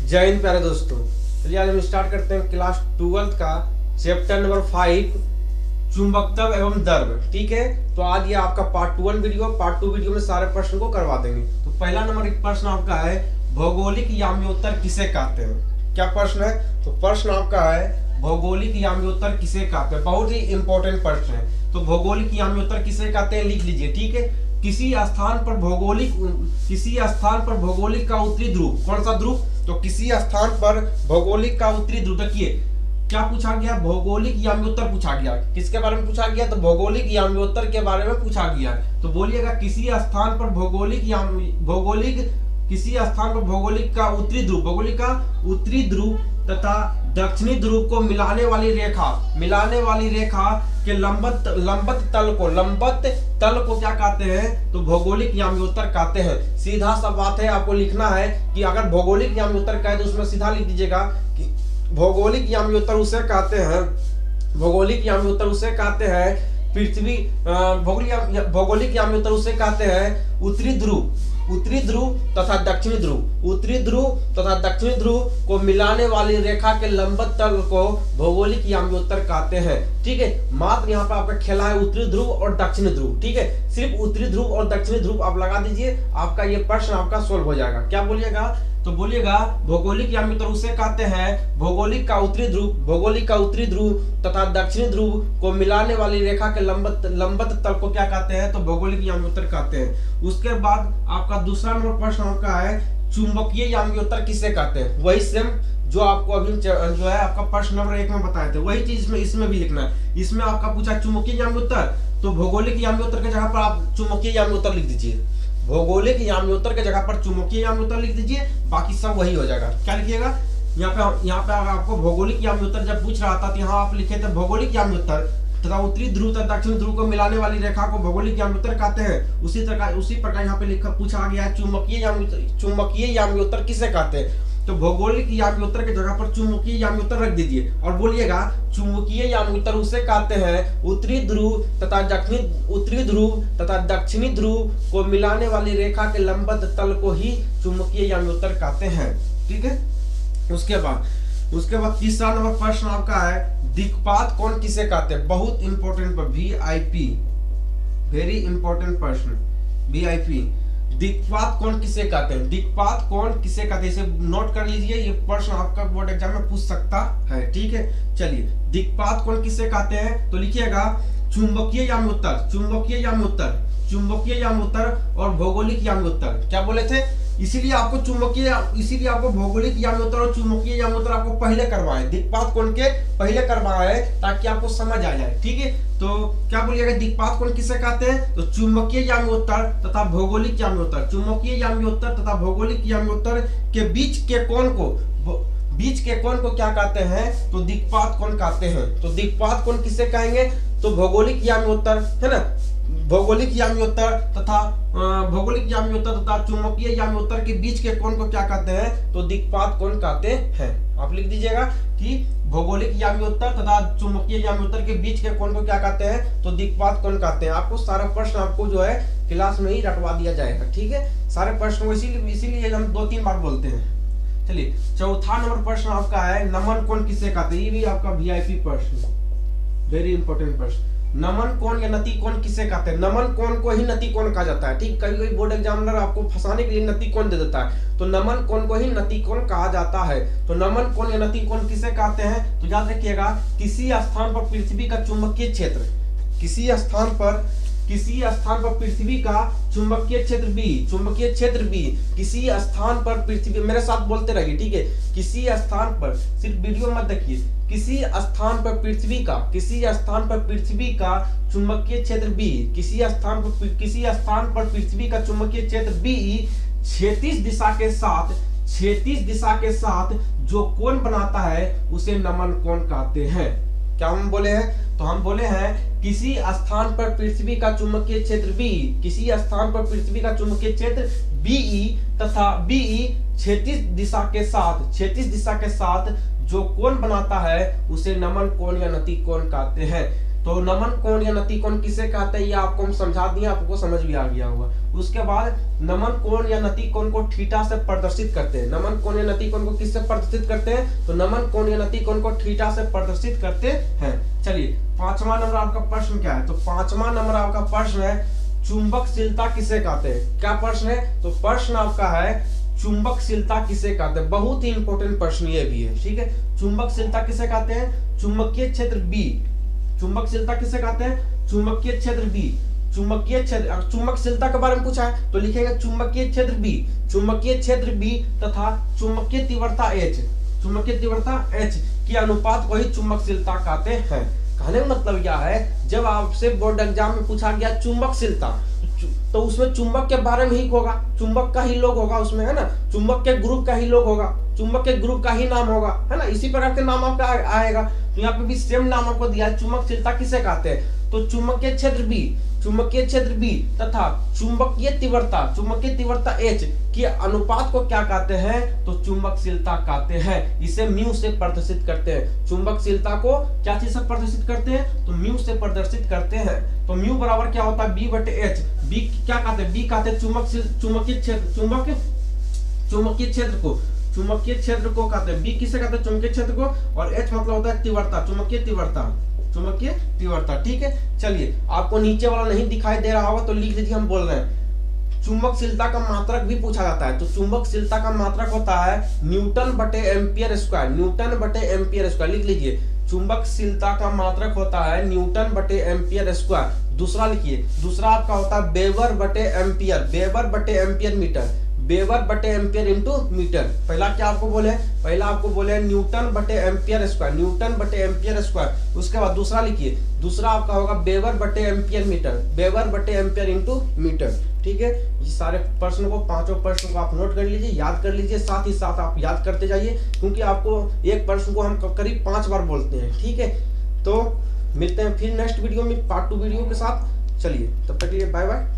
जय हिंद प्यारे दोस्तों। चलिए आज हम स्टार्ट करते हैं क्लास 12th का चैप्टर नंबर 5 चुंबकत्व एवं द्रव्य। ठीक है, तो आज ये आपका पार्ट 1 वीडियो, पार्ट 2 वीडियो में सारे प्रश्न को करवा देंगे। तो पहला नंबर एक प्रश्न आपका है, भौगोलिक याम्योत्तर किसे कहते हैं। क्या प्रश्न है? तो प्रश्न आपका है भौगोलिक याम्योत्तर किसे कहते हैं। बहुत ही इंपॉर्टेंट प्रश्न है। तो भौगोलिक याम्योत्तर किसे कहते हैं लिख लीजिए। ठीक है, किसी स्थान पर भौगोलिक का उत्तरी ध्रुव, कौन सा ध्रुव? तो किसी स्थान पर भौगोलिक का उत्तरी ध्रुव। देखिए क्या पूछा गया, भौगोलिक याम्योत्तर पूछा गया। किसके बारे में पूछा गया? तो भौगोलिक याम्योत्तर के बारे में पूछा गया। तो बोलिएगा किसी स्थान पर भौगोलिक का उत्तरी ध्रुव, भौगोलिक का उत्तरी ध्रुव तथा दक्षिणी ध्रुव को मिलाने वाली रेखा के लंबवत तल को क्या कहते हैं? तो भौगोलिक याम्योत्तर कहते हैं। सीधा सा बात है, आपको लिखना है कि अगर भौगोलिक याम्योत्तर कहे तो उसमें सीधा लिख दीजिएगा कि भौगोलिक याम्योत्तर उसे कहते हैं पृथ्वी। भौगोलिक याम्योत्तर उसे कहते हैं उत्तरी ध्रुव तथा दक्षिणी ध्रुव को मिलाने वाली रेखा के लंबवत तल को भौगोलिक याम्योत्तर कहते हैं। ठीक है, मात्र यहाँ पर आपका खेला है उत्तरी ध्रुव और दक्षिणी ध्रुव। ठीक है, सिर्फ उत्तरी ध्रुव और दक्षिणी ध्रुव आप लगा दीजिए, आपका ये प्रश्न आपका सोल्व हो जाएगा। क्या बोलिएगा? तो बोलिएगा भौगोलिक याम्योत्तर उसे कहते हैं भौगोलिक का उत्तरी ध्रुव तथा दक्षिणी ध्रुव को मिलाने वाली रेखा के लंबवत तल को क्या कहते हैं? तो भौगोलिक याम्योत्तर कहते हैं। उसके बाद आपका दूसरा नंबर प्रश्न आपका है चुंबकीय याम्योत्तर किसे कहते हैं। वही सेम जो आपको अभी जो है आपका प्रश्न नंबर 1 में बताए थे, वही चीज इसमें भी लिखना है। इसमें आपका पूछा चुंबकीय याम्योत्तर, तो भौगोलिक याम्योत्तर की जगह पर आप चुंबकीय याम्योत्तर लिख दीजिए। भौगोलिक याम्योत्तर के जगह पर चुंबकीय याम्योत्तर लिख दीजिए, बाकी सब वही हो जाएगा। क्या लिखिएगा? यहाँ पे आपको भौगोलिक याम्योत्तर जब पूछ रहा था तो यहाँ आप लिखे थे भौगोलिक याम्योत्तर तथा उत्तरी ध्रुव तथा दक्षिणी ध्रुव को मिलाने वाली रेखा को भौगोलिक याम्योत्तर कहते हैं। उसी प्रकार यहाँ पे पूछा गया है चुंबकीय याम्योत्तर किसे कहते हैं। तो भौगोलिक याम्योत्तर की जगह पर चुंबकीय याम्योत्तर रख दीजिए और बोलिएगा चुंबकीय याम्योत्तर उसे कहते हैं उत्तरी ध्रुव तथा दक्षिणी ध्रुव को मिलाने वाली रेखा के लंबवत तल को ही चुंबकीय याम्योत्तर कहते हैं। ठीक है, उसके बाद तीसरा नंबर प्रश्न आपका है दिक्पात कोण किसे कहते हैं। बहुत इंपॉर्टेंट पर VIP, वेरी इंपॉर्टेंट प्रश्न VIP। दिक्पात कोण किसे कहते हैं? दिक्पात कोण किसे कहते हैं, इसे नोट कर लीजिए, ये प्रश्न आपका बोर्ड एग्जाम में पूछ सकता है। ठीक है, चलिए दिक्पात कोण किसे कहते हैं? तो लिखिएगा चुंबकीय याम्योत्तर और भौगोलिक याम्योत्तर। क्या बोले थे? इसीलिए आपको भौगोलिक याम्योत्तर और चुंबकीय याम्योत्तर आपको पहले करवाए, दिक्पात कोण के पहले करवाए ताकि आपको समझ आ जाए। ठीक है, तो क्या बोलिएगा दिक्पात कोण किसे कहते हैं? तो चुंबकीय याम्योत्तर तथा भौगोलिक याम्योत्तर के बीच के कोण को क्या कहते हैं? तो दिक्पात कोण कहते हैं। तो दिक्पात कोण किसे कहेंगे? तो भौगोलिक याम्योत्तर है ना, भौगोलिक याम्योत्तर तथा चुंबकीय याम्योत्तर के बीच के कोण को क्या कहते हैं? तो दिक्पात कोण कहते हैं। आप लिख दीजिएगा कि भौगोलिक याम्योत्तर तथा चुंबकीय याम्योत्तर के बीच के कोण को क्या कहते हैं? तो दिक्पात कोण कहते हैं। आपको सारा प्रश्न आपको जो है क्लास में ही रटवा दिया जाएगा। ठीक है, सारे प्रश्न को इसीलिए हम 2-3 बार बोलते हैं। चलिए चौथा नंबर प्रश्न आपका है नमन कोण किसे कहते हैं। ये भी आपका VIP प्रश्न, वेरी इंपॉर्टेंट प्रश्न। नमन कोण या नति कोण किसे कहते हैं? नमन कोण को ही नति कोण कहा जाता है। ठीक, कभी बोर्ड एग्जामिनर आपको फंसाने के लिए नति कोण दे देता है, तो नमन कोण को ही नति कोण कहा जाता है। तो नमन कोण या नति कोण किसे कहते हैं? तो याद रखिएगा किसी स्थान पर पृथ्वी का चुंबकीय क्षेत्र, किसी स्थान पर पृथ्वी का चुंबकीय क्षेत्र B, किसी स्थान पर पृथ्वी, मेरे साथ बोलते रहिए। ठीक है, किसी स्थान पर, सिर्फ वीडियो मत देखिए, किसी स्थान पर पृथ्वी का चुंबकीय क्षेत्र B, किसी स्थान पर पृथ्वी का चुंबकीय क्षेत्र B क्षैतिज दिशा के साथ जो कोण बनाता है उसे नमन कोण कहते हैं। क्या हम बोले हैं? तो हम बोले हैं किसी स्थान पर पृथ्वी का चुंबकीय क्षेत्र BE तथा BE क्षैतिज दिशा के साथ जो कोण बनाता है उसे नमन कोण या नति कोण कहते हैं। तो नमन कोण या नति कोण किसे कहते हैं ये आपको हम समझा दिए, आपको समझ भी आ गया होगा। उसके बाद नमन कोण या नति कोण को थीटा से प्रदर्शित करते हैं। नमन कोण या नति कोण को किससे प्रदर्शित करते हैं? तो नमन कोण या नति कोण को थीटा से प्रदर्शित करते हैं। चलिए 5वां नंबर आपका प्रश्न क्या है? तो 5वां नंबर आपका प्रश्न है चुंबकशीलता किसे कहते हैं? क्या प्रश्न है? तो प्रश्न आपका है चुंबकशीलता किसे कहते हैं? बहुत ही इंपॉर्टेंट प्रश्न ये भी है, ठीक है। चुंबकशीलता किसे कहते हैं? चुंबकीय क्षेत्र बी। चुंबकशीलता किसे कहते हैं? चुंबकीय क्षेत्र बी। चुंबकीय क्षेत्र, चुंबकशीलता के बारे में पूछा है तो लिखेंगे चुंबकीय क्षेत्र बी। चुंबकीय क्षेत्र बी तथा चुंबकीय तीव्रता एच, चुंबकीय तीव्रता एच की अनुपात को ही चुंबकशीलता कहते हैं। कहने का मतलब यह है जब आपसे बोर्ड एग्जाम में पूछा गया चुंबकशीलता तो उसमें चुंबक के बारे में ही होगा, चुंबक का ही लोग होगा उसमें, है ना। चुंबक के ग्रुप का ही लोग होगा, चुंबक के ग्रुप का ही नाम होगा, है ना। इसी प्रकार के नाम आपका आएगा। तो यहाँ पे भी सेम नाम आपको दिया है। चुंबकशीलता किसे कहते हैं? तो चुंबकीय क्षेत्र बी, चुंबकीय क्षेत्र बी तथा चुंबकीय तीव्रता एच के अनुपात को क्या कहते हैं? तो चुंबकशीलता कहते हैं। इसे म्यू से प्रदर्शित करते हैं। चुंबकशीलता को क्या चीज से प्रदर्शित करते हैं? तो म्यू से प्रदर्शित करते हैं। तो म्यू बराबर क्या होता है? बी बटे एच। बी क्या कहते हैं? बी कहते हैं चुंबकीय क्षेत्र को कहते हैं। बी किसे कहते हैं? चुंबकीय क्षेत्र को। और एच मतलब होता है तीव्रता, चुंबकीय तीव्रता, ठीक है। चलिए आपको नीचे वाला नहीं दिखाई दे रहा होगा तो लिख लीजिए, हम बोल रहे हैं चुंबकशीलता का मात्रक भी पूछा जाता है। तो चुंबकशीलता का मात्रक होता है न्यूटन बटे एम्पियर स्क्वायर। न्यूटन बटे एम्पियर स्क्वायर लिख लीजिए। चुंबकशीलता का मात्रक होता है न्यूटन बटे एम्पियर स्क्वायर। दूसरा लिखिए, दूसरा आपका होता है वेबर बटे एम्पियर, वेबर बटे एम्पियर मीटर, वेबर बटे एम्पियर इंटू मीटर। पहला क्या आपको बोले? पहला आपको बोले न्यूटन बटे एम्पियर स्क्वायर, न्यूटन बटे एम्पियर स्क्वायर। उसके बाद दूसरा लिखिए, दूसरा आपका होगा वेबर बटे एम्पियर मीटर, वेबर बटे एम्पियर इंटू मीटर, ठीक है। ये सारे प्रश्न को, पांचों प्रश्न को आप नोट कर लीजिए, याद कर लीजिए, साथ ही साथ आप याद करते जाइए क्योंकि आपको एक प्रश्न को हम करीब 5 बार बोलते हैं, ठीक है। तो मिलते हैं फिर नेक्स्ट वीडियो में पार्ट 2 वीडियो के साथ। चलिए तब तक के लिए बाय बाय।